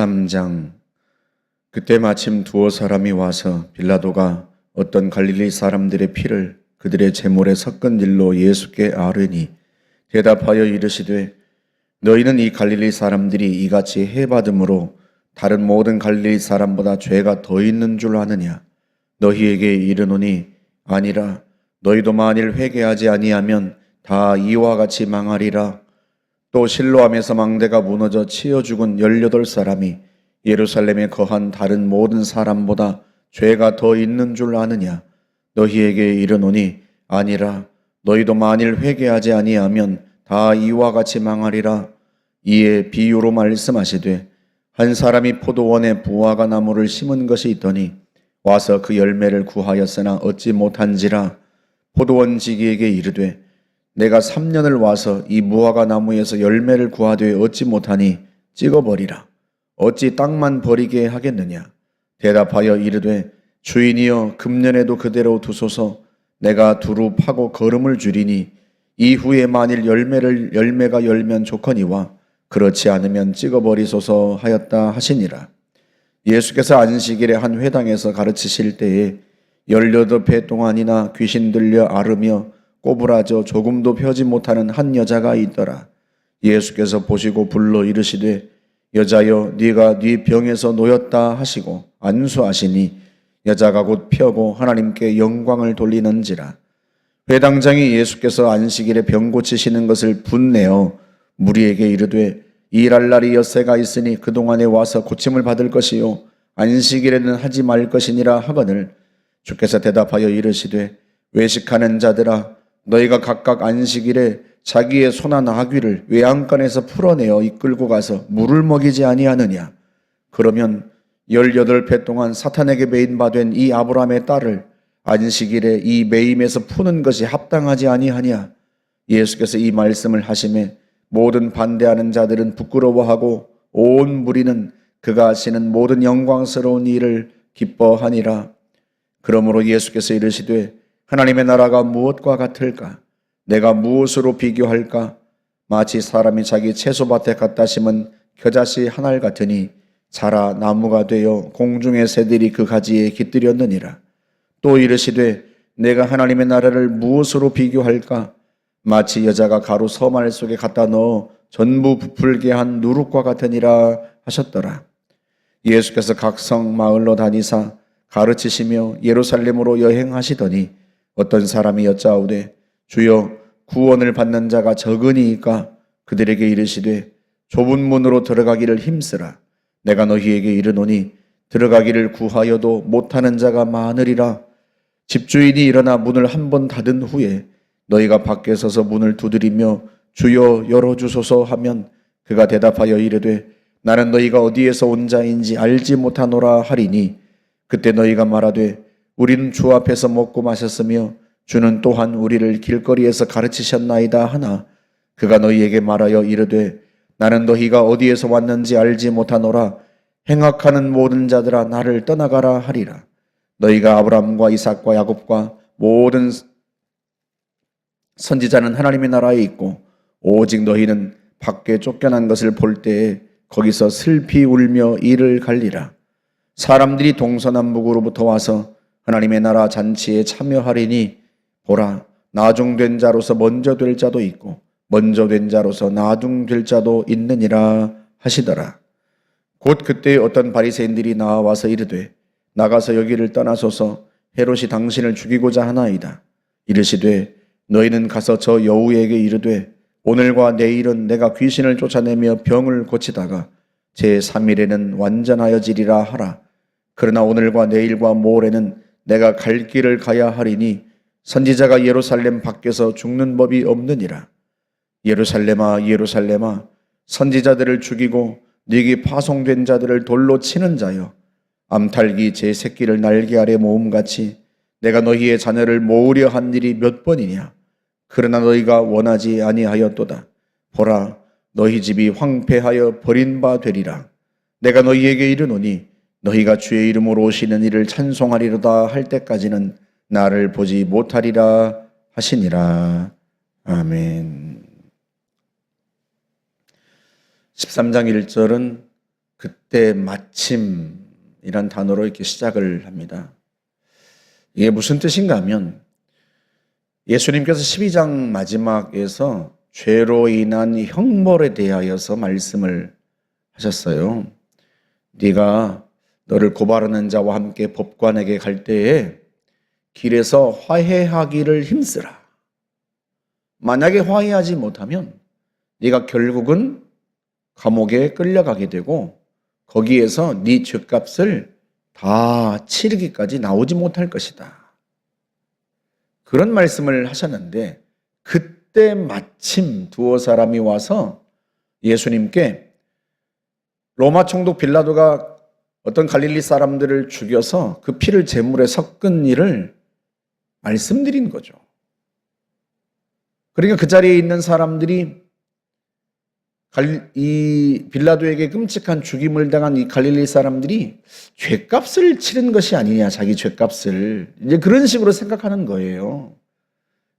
13장. 그때 마침 두어 사람이 와서 빌라도가 어떤 갈릴리 사람들의 피를 그들의 제물에 섞은 일로 예수께 아뢰니 대답하여 이르시되 너희는 이 갈릴리 사람들이 이같이 해받음으로 다른 모든 갈릴리 사람보다 죄가 더 있는 줄 아느냐? 너희에게 이르노니 아니라. 너희도 만일 회개하지 아니하면 다 이와 같이 망하리라. 또 실로암에서 망대가 무너져 치여 죽은 18사람이 예루살렘에 거한 다른 모든 사람보다 죄가 더 있는 줄 아느냐? 너희에게 이르노니 아니라. 너희도 만일 회개하지 아니하면 다 이와 같이 망하리라. 이에 비유로 말씀하시되 한 사람이 포도원에 무화과 나무를 심은 것이 있더니 와서 그 열매를 구하였으나 얻지 못한지라. 포도원 지기에게 이르되 내가 3년을 와서 이 무화과 나무에서 열매를 구하되 얻지 못하니 찍어버리라. 어찌 땅만 버리게 하겠느냐? 대답하여 이르되 주인이여 금년에도 그대로 두소서. 내가 두루 파고 거름을 주리니 이후에 만일 열매가 열면 좋거니와 그렇지 않으면 찍어버리소서 하였다 하시니라. 예수께서 안식일에 한 회당에서 가르치실 때에 18해 동안이나 귀신 들려 앓으며 꼬부라져 조금도 펴지 못하는 한 여자가 있더라. 예수께서 보시고 불러 이르시되 여자여 네가 네 병에서 놓였다 하시고 안수하시니 여자가 곧 펴고 하나님께 영광을 돌리는지라. 회당장이 예수께서 안식일에 병 고치시는 것을 분내어 무리에게 이르되 일할 날이 엿새가 있으니 그동안에 와서 고침을 받을 것이요 안식일에는 하지 말 것이니라 하거늘 주께서 대답하여 이르시되 외식하는 자들아 너희가 각각 안식일에 자기의 소나 나귀를 외양간에서 풀어내어 이끌고 가서 물을 먹이지 아니하느냐? 그러면 18해 동안 사탄에게 매인받은 이 아브라함의 딸을 안식일에 이 매임에서 푸는 것이 합당하지 아니하냐? 예수께서 이 말씀을 하시매 모든 반대하는 자들은 부끄러워하고 온 무리는 그가 하시는 모든 영광스러운 일을 기뻐하니라. 그러므로 예수께서 이르시되 하나님의 나라가 무엇과 같을까? 내가 무엇으로 비교할까? 마치 사람이 자기 채소밭에 갖다 심은 겨자씨 한 알 같으니 자라 나무가 되어 공중의 새들이 그 가지에 깃들였느니라. 또 이르시되 내가 하나님의 나라를 무엇으로 비교할까? 마치 여자가 가루 서말 속에 갖다 넣어 전부 부풀게 한 누룩과 같으니라 하셨더라. 예수께서 각 성 마을로 다니사 가르치시며 예루살렘으로 여행하시더니 어떤 사람이 여짜오되 주여 구원을 받는 자가 적으니이까? 그들에게 이르시되 좁은 문으로 들어가기를 힘쓰라. 내가 너희에게 이르노니 들어가기를 구하여도 못하는 자가 많으리라. 집주인이 일어나 문을 한 번 닫은 후에 너희가 밖에 서서 문을 두드리며 주여 열어주소서 하면 그가 대답하여 이르되 나는 너희가 어디에서 온 자인지 알지 못하노라 하리니 그때 너희가 말하되 우리는 주 앞에서 먹고 마셨으며 주는 또한 우리를 길거리에서 가르치셨나이다 하나 그가 너희에게 말하여 이르되 나는 너희가 어디에서 왔는지 알지 못하노라. 행악하는 모든 자들아 나를 떠나가라 하리라. 너희가 아브라함과 이삭과 야곱과 모든 선지자는 하나님의 나라에 있고 오직 너희는 밖에 쫓겨난 것을 볼 때에 거기서 슬피 울며 이를 갈리라. 사람들이 동서남북으로부터 와서 하나님의 나라 잔치에 참여하리니 보라 나중된 자로서 먼저 될 자도 있고 먼저 된 자로서 나중될 자도 있느니라 하시더라. 곧 그때 어떤 바리새인들이 나와서 이르되 나가서 여기를 떠나소서 헤롯이 당신을 죽이고자 하나이다. 이르시되 너희는 가서 저 여우에게 이르되 오늘과 내일은 내가 귀신을 쫓아내며 병을 고치다가 제3일에는 완전하여지리라 하라. 그러나 오늘과 내일과 모레는 내가 갈 길을 가야 하리니 선지자가 예루살렘 밖에서 죽는 법이 없느니라. 예루살렘아 예루살렘아 선지자들을 죽이고 네게 파송된 자들을 돌로 치는 자여 암탉이 제 새끼를 날개 아래 모음같이 내가 너희의 자녀를 모으려 한 일이 몇 번이냐? 그러나 너희가 원하지 아니하였도다. 보라 너희 집이 황폐하여 버린 바 되리라. 내가 너희에게 이르노니 너희가 주의 이름으로 오시는 이를 찬송하리로다 할 때까지는 나를 보지 못하리라 하시니라. 아멘. 13장 1절은 그때 마침이란 단어로 이렇게 시작을 합니다. 이게 무슨 뜻인가 하면 예수님께서 12장 마지막에서 죄로 인한 형벌에 대하여서 말씀을 하셨어요. 네가 너를 고발하는 자와 함께 법관에게 갈 때에 길에서 화해하기를 힘쓰라. 만약에 화해하지 못하면 네가 결국은 감옥에 끌려가게 되고 거기에서 네 죄값을 다 치르기까지 나오지 못할 것이다. 그런 말씀을 하셨는데 그때 마침 두어 사람이 와서 예수님께 로마 총독 빌라도가 어떤 갈릴리 사람들을 죽여서 그 피를 제물에 섞은 일을 말씀드린 거죠. 그러니까 그 자리에 있는 사람들이 이 빌라도에게 끔찍한 죽임을 당한 이 갈릴리 사람들이 죄값을 치른 것이 아니냐, 자기 죄값을 이제 그런 식으로 생각하는 거예요.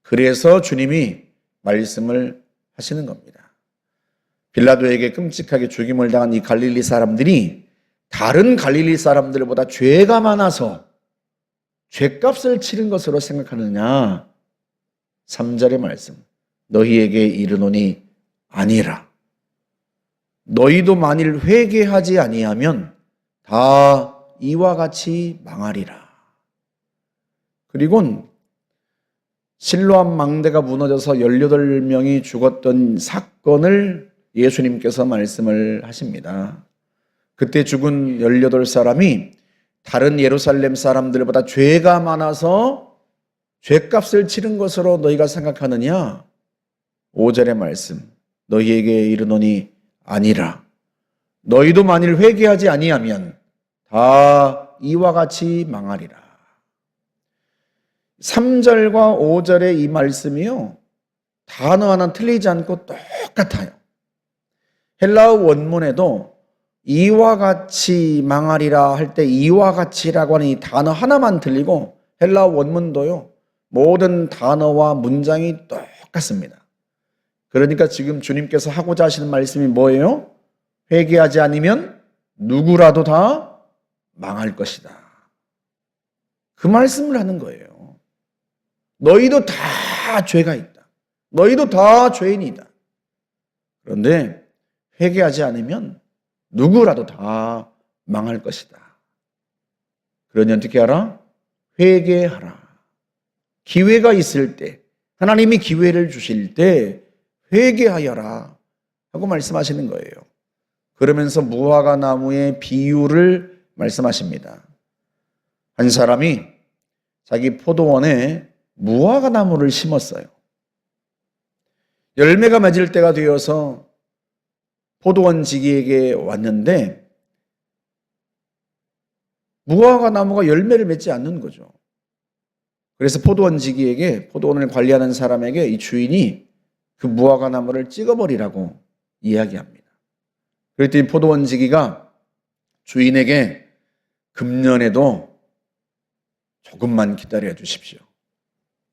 그래서 주님이 말씀을 하시는 겁니다. 빌라도에게 끔찍하게 죽임을 당한 이 갈릴리 사람들이 다른 갈릴리 사람들보다 죄가 많아서 죄값을 치른 것으로 생각하느냐? 3절의 말씀, 너희에게 이르노니 아니라. 너희도 만일 회개하지 아니하면 다 이와 같이 망하리라. 그리고 실로암 망대가 무너져서 18명이 죽었던 사건을 예수님께서 말씀을 하십니다. 그때 죽은 18사람이 다른 예루살렘 사람들보다 죄가 많아서 죄값을 치른 것으로 너희가 생각하느냐? 5절의 말씀, 너희에게 이르노니 아니라. 너희도 만일 회개하지 아니하면 다 이와 같이 망하리라. 3절과 5절의 이 말씀이요, 단어 하나 틀리지 않고 똑같아요. 헬라어 원문에도 이와 같이 망하리라 할 때 이와 같이라고 하는 이 단어 하나만 틀리고 헬라어 원문도요, 모든 단어와 문장이 똑같습니다. 그러니까 지금 주님께서 하고자 하시는 말씀이 뭐예요? 회개하지 않으면 누구라도 다 망할 것이다. 그 말씀을 하는 거예요. 너희도 다 죄가 있다. 너희도 다 죄인이다. 그런데 회개하지 않으면 누구라도 다 망할 것이다. 그러니 어떻게 하라? 회개하라. 기회가 있을 때, 하나님이 기회를 주실 때 회개하여라 하고 말씀하시는 거예요. 그러면서 무화과 나무의 비유를 말씀하십니다. 한 사람이 자기 포도원에 무화과 나무를 심었어요. 열매가 맺을 때가 되어서 포도원 지기에게 왔는데 무화과 나무가 열매를 맺지 않는 거죠. 그래서 포도원 지기에게, 포도원을 관리하는 사람에게 이 주인이 그 무화과 나무를 찍어버리라고 이야기합니다. 그랬더니 포도원 지기가 주인에게 금년에도 조금만 기다려 주십시오.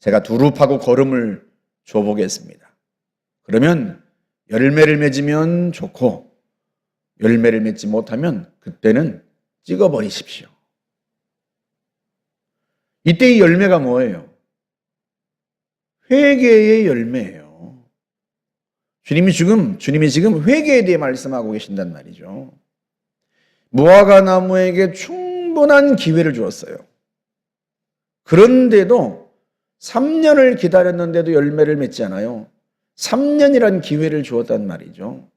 제가 두릅하고 거름을 줘보겠습니다. 그러면 열매를 맺으면 좋고 열매를 맺지 못하면 그때는 찍어버리십시오. 이때 이 열매가 뭐예요? 회개의 열매예요. 주님이 지금 회개에 대해 말씀하고 계신단 말이죠. 무화과 나무에게 충분한 기회를 주었어요. 그런데도 3년을 기다렸는데도 열매를 맺지 않아요. 3년이란 기회를 주었단 말이죠.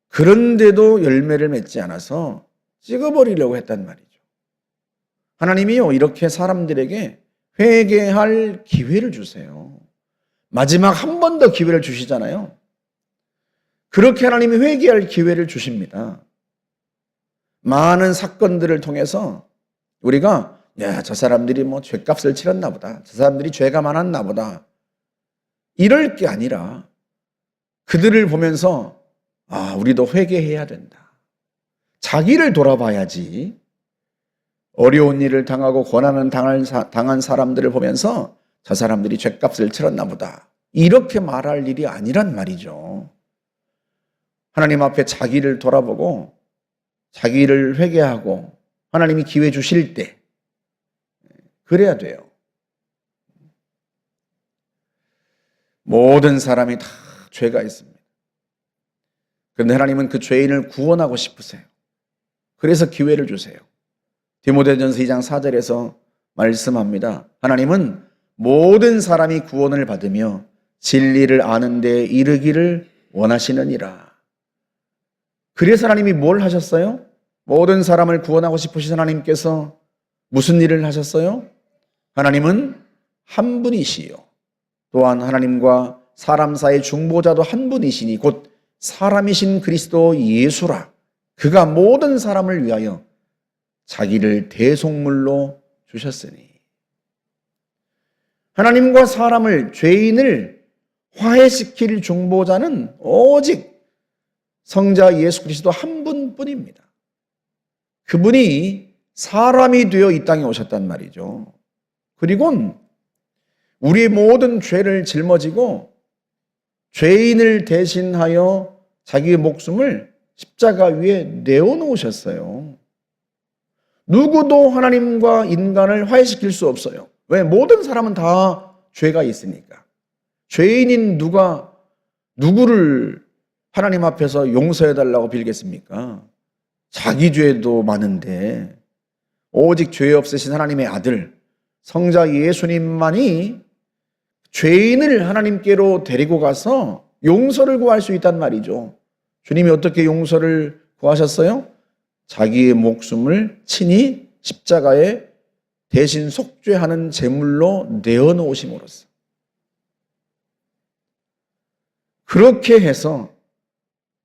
그런데도 열매를 맺지 않아서 찍어버리려고 했단 말이죠. 하나님이요, 이렇게 사람들에게 회개할 기회를 주세요. 마지막 한 번 더 기회를 주시잖아요. 그렇게 하나님이 회개할 기회를 주십니다. 많은 사건들을 통해서 우리가 저 사람들이 뭐 죄값을 치렀나 보다, 저 사람들이 죄가 많았나 보다, 이럴 게 아니라 그들을 보면서 우리도 회개해야 된다. 자기를 돌아봐야지. 어려운 일을 당하고 고난을 당한 사람들을 보면서 저 사람들이 죄값을 치렀나 보다, 이렇게 말할 일이 아니란 말이죠. 하나님 앞에 자기를 돌아보고 자기를 회개하고 하나님이 기회 주실 때 그래야 돼요. 모든 사람이 다 죄가 있습니다. 그런데 하나님은 그 죄인을 구원하고 싶으세요. 그래서 기회를 주세요. 디모데전서 2장 4절에서 말씀합니다. 하나님은 모든 사람이 구원을 받으며 진리를 아는 데 이르기를 원하시느니라. 그래서 하나님이 뭘 하셨어요? 모든 사람을 구원하고 싶으신 하나님께서 무슨 일을 하셨어요? 하나님은 한 분이시요. 또한 하나님과 사람 사이의 중보자도 한 분이시니 곧 사람이신 그리스도 예수라. 그가 모든 사람을 위하여 자기를 대속물로 주셨으니. 하나님과 사람을, 죄인을 화해시킬 중보자는 오직 성자 예수 그리스도 한 분뿐입니다. 그분이 사람이 되어 이 땅에 오셨단 말이죠. 그리고 우리의 모든 죄를 짊어지고 죄인을 대신하여 자기의 목숨을 십자가 위에 내어놓으셨어요. 누구도 하나님과 인간을 화해시킬 수 없어요. 왜? 모든 사람은 다 죄가 있으니까. 죄인인 누구를 하나님 앞에서 용서해달라고 빌겠습니까? 자기 죄도 많은데 오직 죄 없으신 하나님의 아들 성자 예수님만이 죄인을 하나님께로 데리고 가서 용서를 구할 수 있단 말이죠. 주님이 어떻게 용서를 구하셨어요? 자기의 목숨을 친히 십자가에 대신 속죄하는 제물로 내어놓으심으로써. 그렇게 해서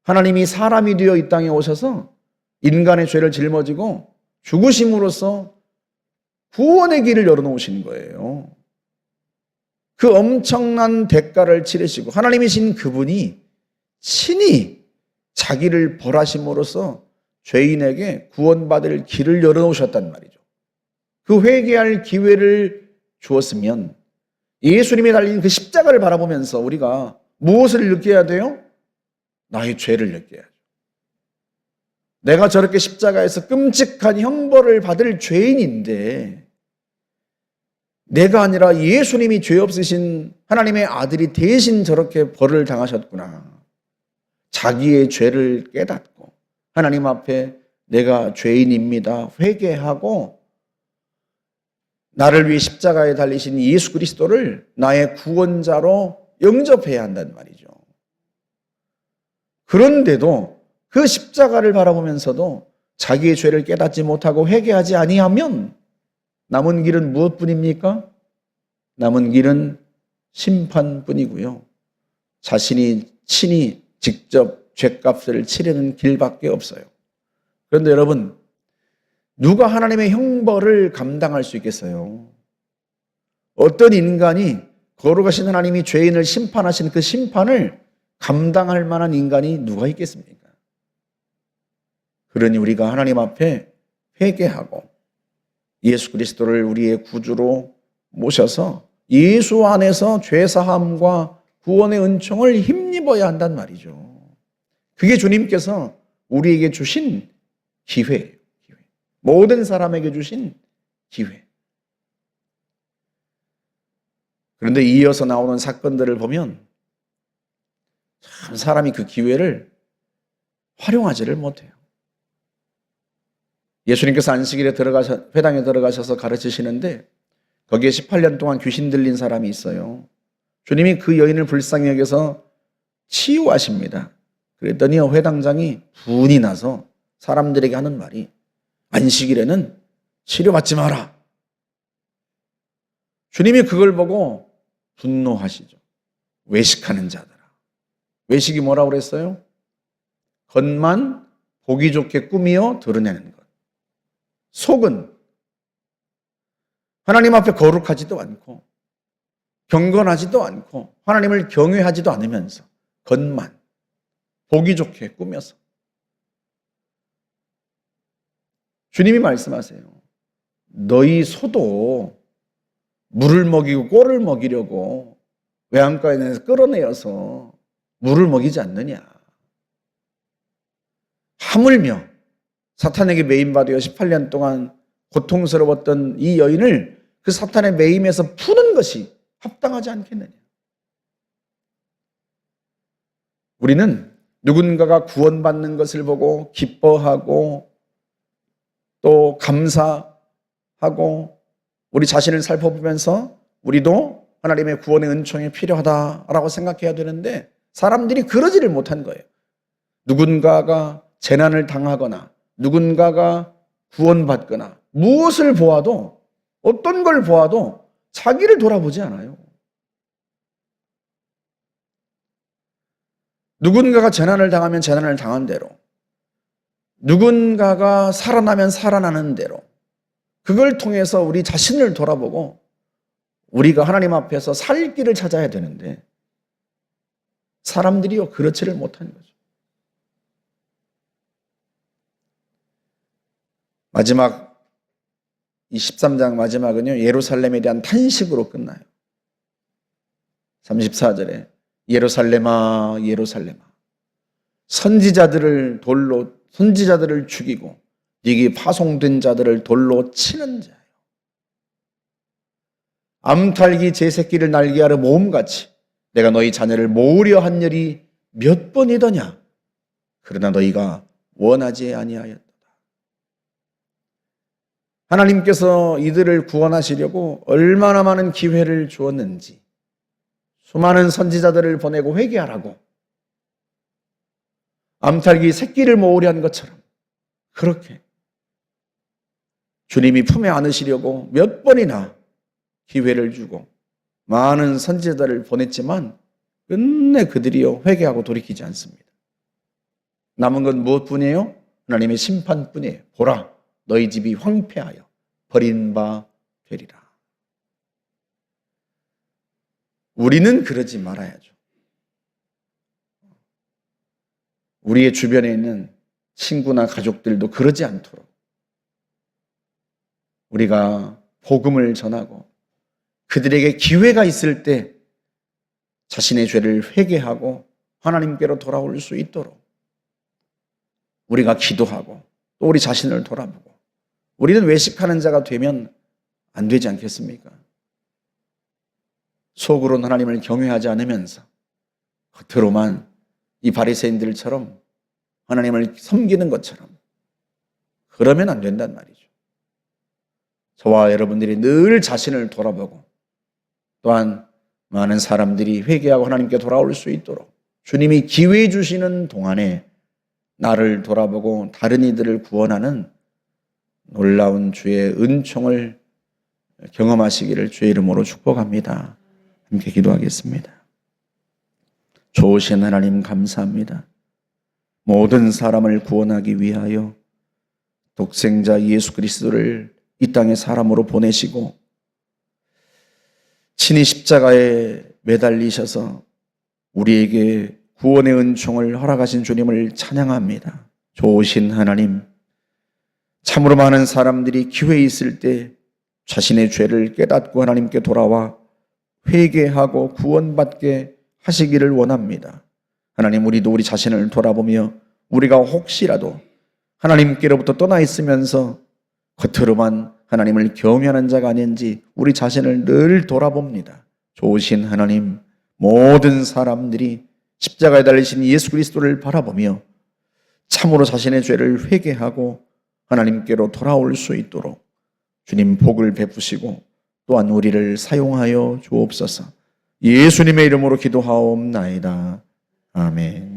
하나님이 사람이 되어 이 땅에 오셔서 인간의 죄를 짊어지고 죽으심으로써 구원의 길을 열어놓으신 거예요. 그 엄청난 대가를 치르시고 하나님이신 그분이 친히 자기를 벌하심으로써 죄인에게 구원받을 길을 열어놓으셨단 말이죠. 그 회개할 기회를 주었으면 예수님이 달린 그 십자가를 바라보면서 우리가 무엇을 느껴야 돼요? 나의 죄를 느껴야죠. 내가 저렇게 십자가에서 끔찍한 형벌을 받을 죄인인데 내가 아니라 예수님이 죄 없으신 하나님의 아들이 대신 저렇게 벌을 당하셨구나. 자기의 죄를 깨닫고 하나님 앞에 내가 죄인입니다. 회개하고 나를 위해 십자가에 달리신 예수 그리스도를 나의 구원자로 영접해야 한단 말이죠. 그런데도 그 십자가를 바라보면서도 자기의 죄를 깨닫지 못하고 회개하지 아니하면 남은 길은 무엇뿐입니까? 남은 길은 심판뿐이고요. 자신이 친히 직접 죄값을 치르는 길밖에 없어요. 그런데 여러분, 누가 하나님의 형벌을 감당할 수 있겠어요? 어떤 인간이 거룩하신 하나님이 죄인을 심판하신 그 심판을 감당할 만한 인간이 누가 있겠습니까? 그러니 우리가 하나님 앞에 회개하고 예수 그리스도를 우리의 구주로 모셔서 예수 안에서 죄사함과 구원의 은총을 힘입어야 한단 말이죠. 그게 주님께서 우리에게 주신 기회예요. 기회. 모든 사람에게 주신 기회. 그런데 이어서 나오는 사건들을 보면 참 사람이 그 기회를 활용하지를 못해요. 예수님께서 안식일에 회당에 들어가셔서 가르치시는데 거기에 18년 동안 귀신 들린 사람이 있어요. 주님이 그 여인을 불쌍히 여겨서 치유하십니다. 그랬더니 회당장이 분이 나서 사람들에게 하는 말이 안식일에는 치료받지 마라. 주님이 그걸 보고 분노하시죠. 외식하는 자들아. 외식이 뭐라고 그랬어요? 겉만 보기 좋게 꾸미어 드러내는 것. 속은 하나님 앞에 거룩하지도 않고 경건하지도 않고 하나님을 경외하지도 않으면서 겉만 보기 좋게 꾸며서. 주님이 말씀하세요. 너희 소도 물을 먹이고 꼴을 먹이려고 외양가에 내서 끌어내어서 물을 먹이지 않느냐. 하물며 사탄에게 매임받아 18년 동안 고통스러웠던 이 여인을 그 사탄의 매임에서 푸는 것이 합당하지 않겠느냐. 우리는 누군가가 구원받는 것을 보고 기뻐하고 또 감사하고 우리 자신을 살펴보면서 우리도 하나님의 구원의 은총이 필요하다라고 생각해야 되는데 사람들이 그러지를 못한 거예요. 누군가가 재난을 당하거나 누군가가 구원받거나 무엇을 보아도 어떤 걸 보아도 자기를 돌아보지 않아요. 누군가가 재난을 당하면 재난을 당한 대로, 누군가가 살아나면 살아나는 대로 그걸 통해서 우리 자신을 돌아보고 우리가 하나님 앞에서 살 길을 찾아야 되는데 사람들이요 그렇지를 못한 거죠. 마지막 이 13장 마지막은요 예루살렘에 대한 탄식으로 끝나요. 34절에 예루살렘아 예루살렘아 선지자들을 죽이고 네게 파송된 자들을 돌로 치는 자요. 암탉이 제 새끼를 날개하러 모음같이 내가 너희 자녀를 모으려 한 열이 몇 번이더냐. 그러나 너희가 원하지 아니하였다. 하나님께서 이들을 구원하시려고 얼마나 많은 기회를 주었는지 수많은 선지자들을 보내고 회개하라고 암탉이 새끼를 모으려 한 것처럼 그렇게 주님이 품에 안으시려고 몇 번이나 기회를 주고 많은 선지자들을 보냈지만 끝내 그들이요 회개하고 돌이키지 않습니다. 남은 건 무엇뿐이에요? 하나님의 심판뿐이에요. 보라 너희 집이 황폐하여 버린 바 되리라. 우리는 그러지 말아야죠. 우리의 주변에 있는 친구나 가족들도 그러지 않도록 우리가 복음을 전하고 그들에게 기회가 있을 때 자신의 죄를 회개하고 하나님께로 돌아올 수 있도록 우리가 기도하고 또 우리 자신을 돌아보고 우리는 외식하는 자가 되면 안 되지 않겠습니까? 속으로는 하나님을 경외하지 않으면서 겉으로만 이 바리새인들처럼 하나님을 섬기는 것처럼 그러면 안 된단 말이죠. 저와 여러분들이 늘 자신을 돌아보고 또한 많은 사람들이 회개하고 하나님께 돌아올 수 있도록 주님이 기회 주시는 동안에 나를 돌아보고 다른 이들을 구원하는 놀라운 주의 은총을 경험하시기를 주의 이름으로 축복합니다. 함께 기도하겠습니다. 좋으신 하나님 감사합니다. 모든 사람을 구원하기 위하여 독생자 예수 그리스도를 이 땅에 사람으로 보내시고 친히 십자가에 매달리셔서 우리에게 구원의 은총을 허락하신 주님을 찬양합니다. 좋으신 하나님, 참으로 많은 사람들이 기회 있을 때 자신의 죄를 깨닫고 하나님께 돌아와 회개하고 구원받게 하시기를 원합니다. 하나님, 우리도 우리 자신을 돌아보며 우리가 혹시라도 하나님께로부터 떠나 있으면서 겉으로만 하나님을 경외하는 자가 아닌지 우리 자신을 늘 돌아봅니다. 좋으신 하나님, 모든 사람들이 십자가에 달리신 예수 그리스도를 바라보며 참으로 자신의 죄를 회개하고 하나님께로 돌아올 수 있도록 주님 복을 베푸시고 또한 우리를 사용하여 주옵소서. 예수님의 이름으로 기도하옵나이다. 아멘.